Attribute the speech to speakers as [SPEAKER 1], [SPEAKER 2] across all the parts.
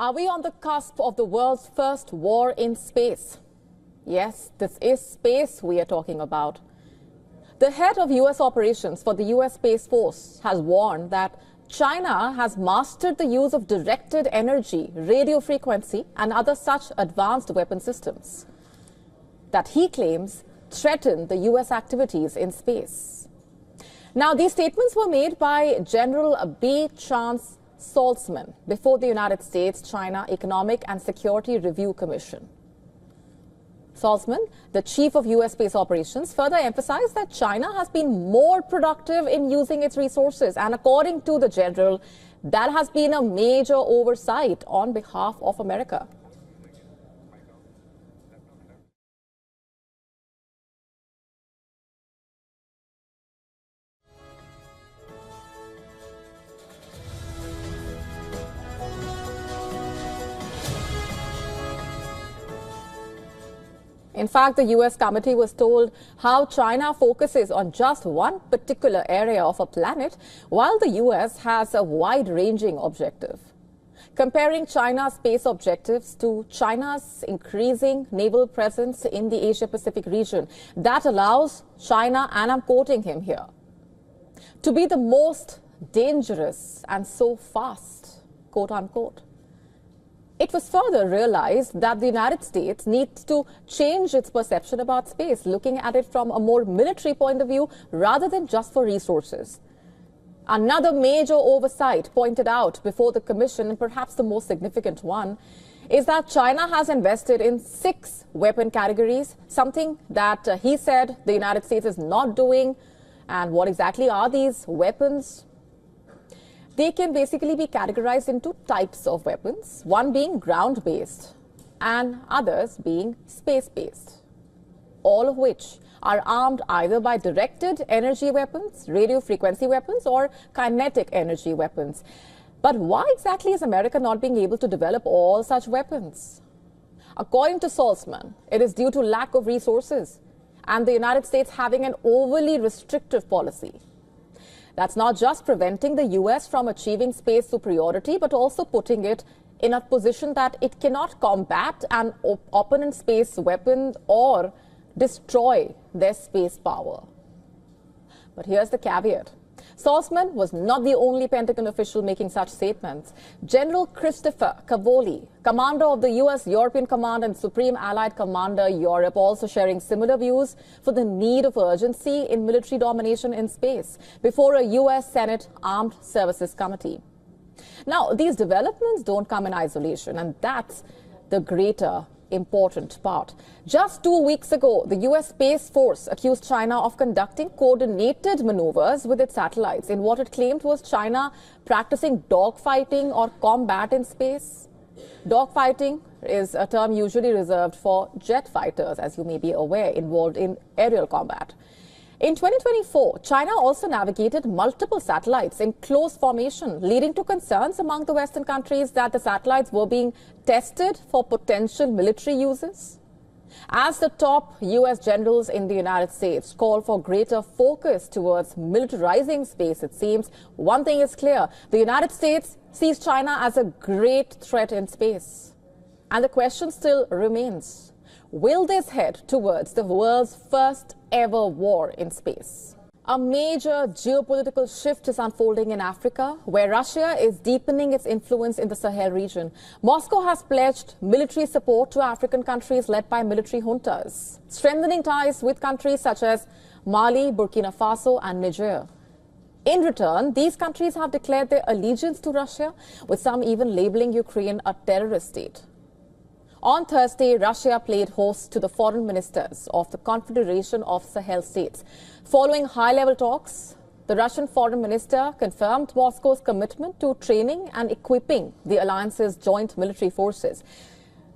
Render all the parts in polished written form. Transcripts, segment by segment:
[SPEAKER 1] Are we on the cusp of the world's first war in space? Yes, this is space we are talking about. The head of U.S. operations for the U.S. Space Force has warned that China has mastered the use of directed energy, radio frequency, and other such advanced weapon systems that he claims threaten the U.S. activities in space. Now, these statements were made by General B. Chance Saltzman before the United States-China Economic and Security Review Commission. Saltzman, the chief of U.S. space operations, further emphasized that China has been more productive in using its resources, and according to the general, that has been a major oversight on behalf of America. In fact, the U.S. committee was told how China focuses on just one particular area of a planet, while the U.S. has a wide-ranging objective. Comparing China's space objectives to China's increasing naval presence in the Asia-Pacific region, that allows China, and I'm quoting him here, to be the most dangerous and so fast, quote-unquote. It was further realized that the United States needs to change its perception about space, looking at it from a more military point of view rather than just for resources. Another major oversight pointed out before the commission, and perhaps the most significant one, is that China has invested in 6 weapon categories, something that he said the United States is not doing. And what exactly are these weapons? They can basically be categorized into types of weapons, one being ground-based and others being space-based, all of which are armed either by directed energy weapons, radio frequency weapons, or kinetic energy weapons. But why exactly is America not being able to develop all such weapons? According to Saltzman, it is due to lack of resources and the United States having an overly restrictive policy. That's not just preventing the U.S. from achieving space superiority, but also putting it in a position that it cannot combat an opponent's space weapon or destroy their space power. But here's the caveat. Saltzman was not the only Pentagon official making such statements. General Christopher Cavoli, commander of the U.S. European Command and Supreme Allied Commander Europe, also sharing similar views for the need of urgency in military domination in space before a U.S. Senate Armed Services Committee. Now, these developments don't come in isolation, and that's the greater important part. Just 2 weeks ago, the U.S. Space Force accused China of conducting coordinated maneuvers with its satellites in what it claimed was China practicing dogfighting or combat in space. Dogfighting is a term usually reserved for jet fighters, as you may be aware, involved in aerial combat. In 2024, China also navigated multiple satellites in close formation, leading to concerns among the Western countries that the satellites were being tested for potential military uses. As the top U.S. generals in the United States call for greater focus towards militarizing space, it seems one thing is clear. The United States sees China as a great threat in space. And the question still remains, will this head towards the world's first ever war in space? A major geopolitical shift is unfolding in Africa, where Russia is deepening its influence in the Sahel region. Moscow has pledged military support to African countries led by military juntas, strengthening ties with countries such as Mali, Burkina Faso, and Niger. In return, these countries have declared their allegiance to Russia, with some even labeling Ukraine a terrorist state. On Thursday, Russia played host to the foreign ministers of the Confederation of Sahel States. Following high-level talks, the Russian foreign minister confirmed Moscow's commitment to training and equipping the alliance's joint military forces.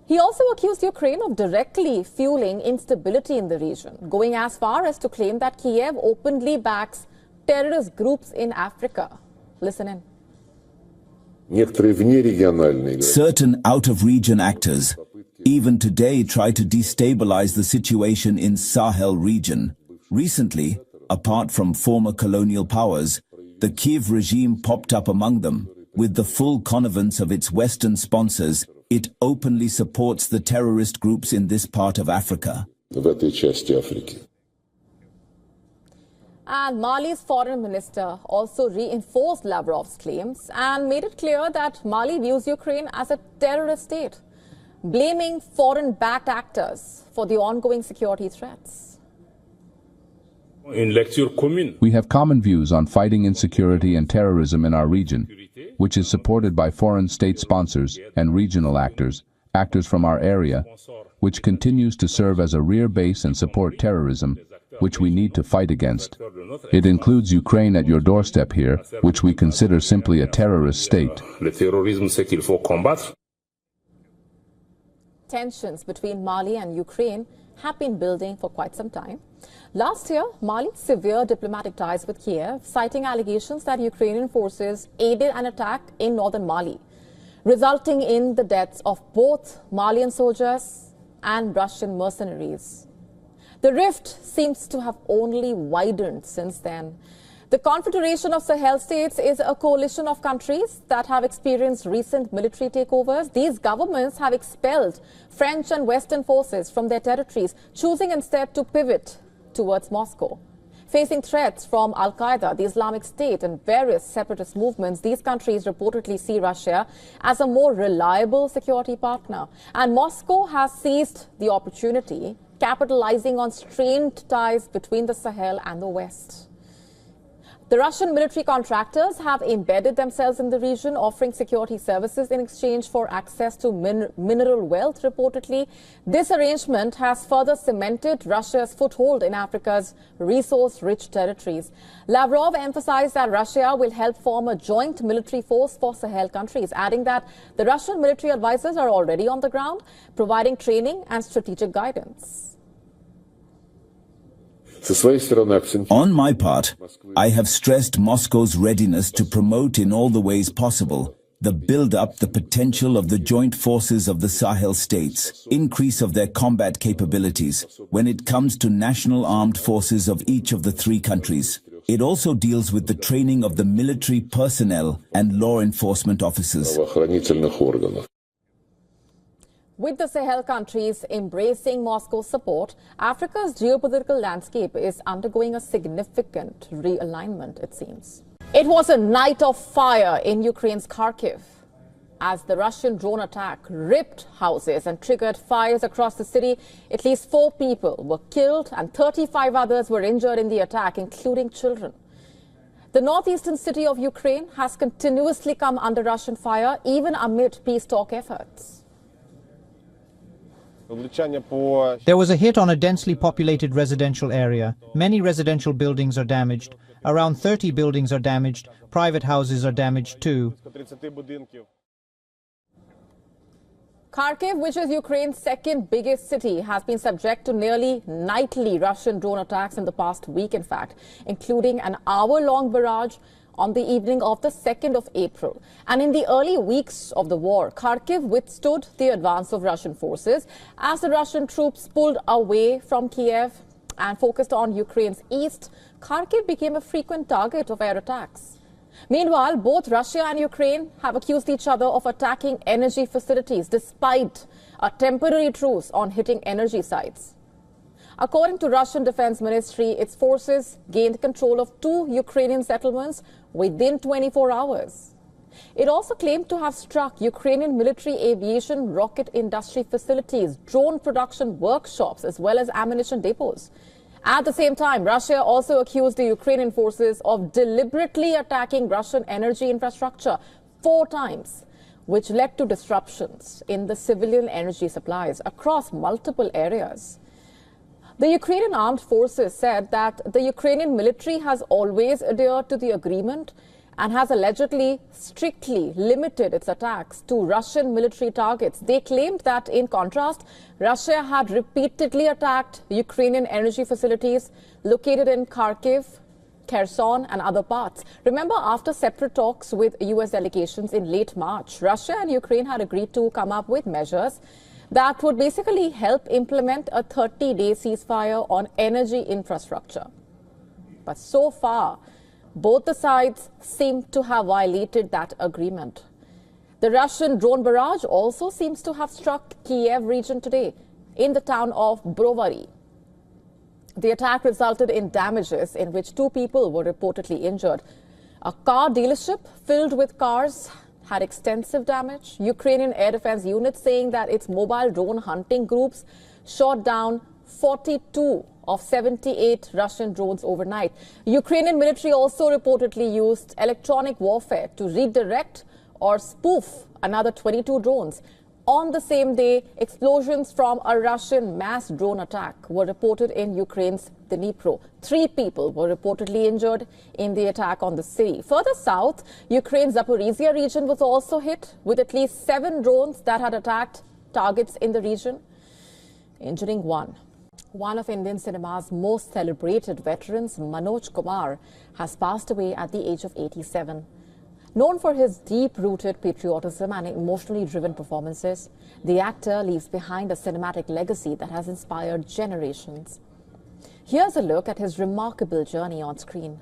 [SPEAKER 1] He also accused Ukraine of directly fueling instability in the region, going as far as to claim that Kiev openly backs terrorist groups in Africa. Listen in.
[SPEAKER 2] Certain out-of-region actors even today try to destabilize the situation in Sahel region. Recently, apart from former colonial powers, the Kiev regime popped up among them, With the full connivance of its Western sponsors, it openly supports the terrorist groups in this part of Africa.
[SPEAKER 1] And Mali's foreign minister also reinforced Lavrov's claims and made it clear that Mali views Ukraine as a terrorist state, blaming foreign-backed actors for the ongoing security threats.
[SPEAKER 3] We have common views on fighting insecurity and terrorism in our region, which is supported by foreign state sponsors and regional actors from our area, which continues to serve as a rear base and support terrorism, which we need to fight against. It includes Ukraine at your doorstep here, which we consider simply a terrorist state.
[SPEAKER 1] Tensions between Mali and Ukraine have been building for quite some time. Last year, Mali severed diplomatic ties with Kiev, citing allegations that Ukrainian forces aided an attack in northern Mali, resulting in the deaths of both Malian soldiers and Russian mercenaries. The rift seems to have only widened since then. The Confederation of Sahel States is a coalition of countries that have experienced recent military takeovers. These governments have expelled French and Western forces from their territories, choosing instead to pivot towards Moscow. Facing threats from Al-Qaeda, the Islamic State and various separatist movements, these countries reportedly see Russia as a more reliable security partner. And Moscow has seized the opportunity, capitalizing on strained ties between the Sahel and the West. The Russian military contractors have embedded themselves in the region, offering security services in exchange for access to mineral wealth, reportedly. This arrangement has further cemented Russia's foothold in Africa's resource-rich territories. Lavrov emphasized that Russia will help form a joint military force for Sahel countries, adding that the Russian military advisors are already on the ground, providing training and strategic guidance.
[SPEAKER 2] On my part, I have stressed Moscow's readiness to promote in all the ways possible the build-up the potential of the joint forces of the Sahel states, increase of their combat capabilities when it comes to national armed forces of each of the three countries. It also deals with the training of the military personnel and law enforcement officers.
[SPEAKER 1] With the Sahel countries embracing Moscow's support, Africa's geopolitical landscape is undergoing a significant realignment, it seems. It was a night of fire in Ukraine's Kharkiv as the Russian drone attack ripped houses and triggered fires across the city. At least 4 people were killed and 35 others were injured in the attack, including children. The northeastern city of Ukraine has continuously come under Russian fire, even amid peace talk efforts.
[SPEAKER 4] There was a hit on a densely populated residential area. Many residential buildings are damaged. Around 30 buildings are damaged. Private houses are damaged too.
[SPEAKER 1] Kharkiv, which is Ukraine's second biggest city, has been subject to nearly nightly Russian drone attacks in the past week, in fact, including an hour-long barrage on the evening of the 2nd of April. And in the early weeks of the war, Kharkiv withstood the advance of Russian forces as the Russian troops pulled away from Kiev and focused on Ukraine's east. Kharkiv became a frequent target of air attacks. Meanwhile, both Russia and Ukraine have accused each other of attacking energy facilities despite a temporary truce on hitting energy sites. According to Russian Defense Ministry, its forces gained control of 2 Ukrainian settlements within 24 hours. It also claimed to have struck Ukrainian military aviation rocket industry facilities, drone production workshops, as well as ammunition depots. At the same time, Russia also accused the Ukrainian forces of deliberately attacking Russian energy infrastructure 4 times, which led to disruptions in the civilian energy supplies across multiple areas. The Ukrainian armed forces said that the Ukrainian military has always adhered to the agreement and has allegedly strictly limited its attacks to Russian military targets. They claimed that, in contrast, Russia had repeatedly attacked Ukrainian energy facilities located in Kharkiv, Kherson and other parts. Remember, after separate talks with US delegations in late March, Russia and Ukraine had agreed to come up with measures that would basically help implement a 30-day ceasefire on energy infrastructure. But so far, both the sides seem to have violated that agreement. The Russian drone barrage also seems to have struck Kiev region today in the town of Brovary. The attack resulted in damages in which 2 people were reportedly injured. A car dealership filled with cars had extensive damage. Ukrainian air defense units saying that its mobile drone hunting groups shot down 42 of 78 Russian drones overnight. Ukrainian military also reportedly used electronic warfare to redirect or spoof another 22 drones. On the same day, explosions from a Russian mass drone attack were reported in Ukraine's Dnipro. 3 people were reportedly injured in the attack on the city. Further south, Ukraine's Zaporizhia region was also hit with at least 7 drones that had attacked targets in the region, injuring 1. One of Indian cinema's most celebrated veterans, Manoj Kumar, has passed away at the age of 87. Known for his deep-rooted patriotism and emotionally driven performances, the actor leaves behind a cinematic legacy that has inspired generations. Here's a look at his remarkable journey on screen.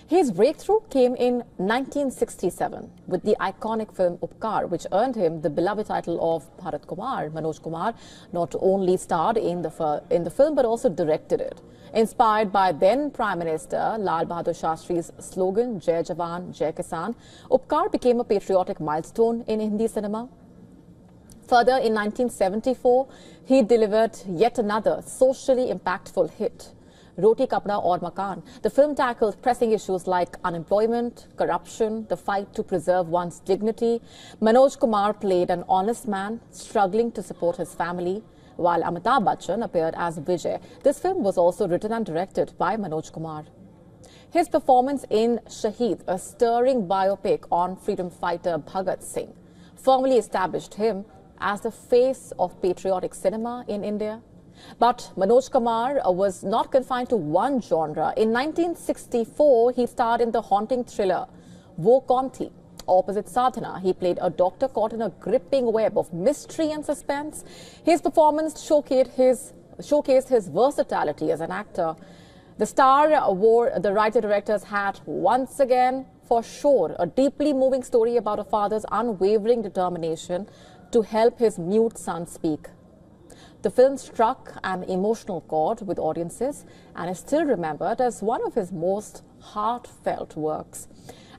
[SPEAKER 1] His breakthrough came in 1967 with the iconic film Upkar, which earned him the beloved title of Bharat Kumar. Manoj Kumar not only starred in the film but also directed it. Inspired by then Prime Minister Lal Bahadur Shastri's slogan, Jai Jawan, Jai Kisan, Upkar became a patriotic milestone in Hindi cinema. Further, in 1974, he delivered yet another socially impactful hit, Roti Kapda Aur Makan. The film tackled pressing issues like unemployment, corruption, the fight to preserve one's dignity. Manoj Kumar played an honest man struggling to support his family, while Amitabh Bachchan appeared as Vijay. This film was also written and directed by Manoj Kumar. His performance in Shaheed, a stirring biopic on freedom fighter Bhagat Singh, firmly established him as the face of patriotic cinema in India. But Manoj Kumar was not confined to one genre. In 1964, he starred in the haunting thriller Wo Kaun Thi. Opposite Sadhana, he played a doctor caught in a gripping web of mystery and suspense. His performance showcased his versatility as an actor. The star wore the writer-director's hat once again for sure. A deeply moving story about a father's unwavering determination to help his mute son speak. The film struck an emotional chord with audiences and is still remembered as one of his most heartfelt works.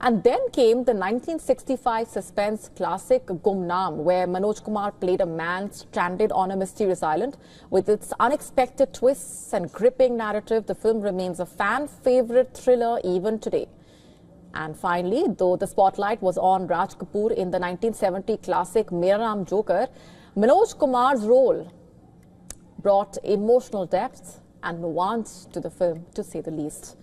[SPEAKER 1] And then came the 1965 suspense classic Gumnaam, where Manoj Kumar played a man stranded on a mysterious island. With its unexpected twists and gripping narrative, the film remains a fan-favorite thriller even today. And finally, though the spotlight was on Raj Kapoor in the 1970 classic Mera Naam Joker, Manoj Kumar's role brought emotional depth and nuance to the film, to say the least.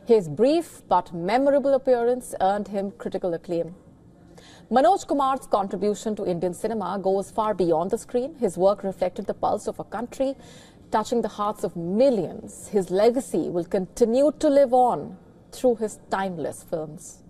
[SPEAKER 1] His brief but memorable appearance earned him critical acclaim. Manoj Kumar's contribution to Indian cinema goes far beyond the screen. His work reflected the pulse of a country, touching the hearts of millions. His legacy will continue to live on through his timeless films.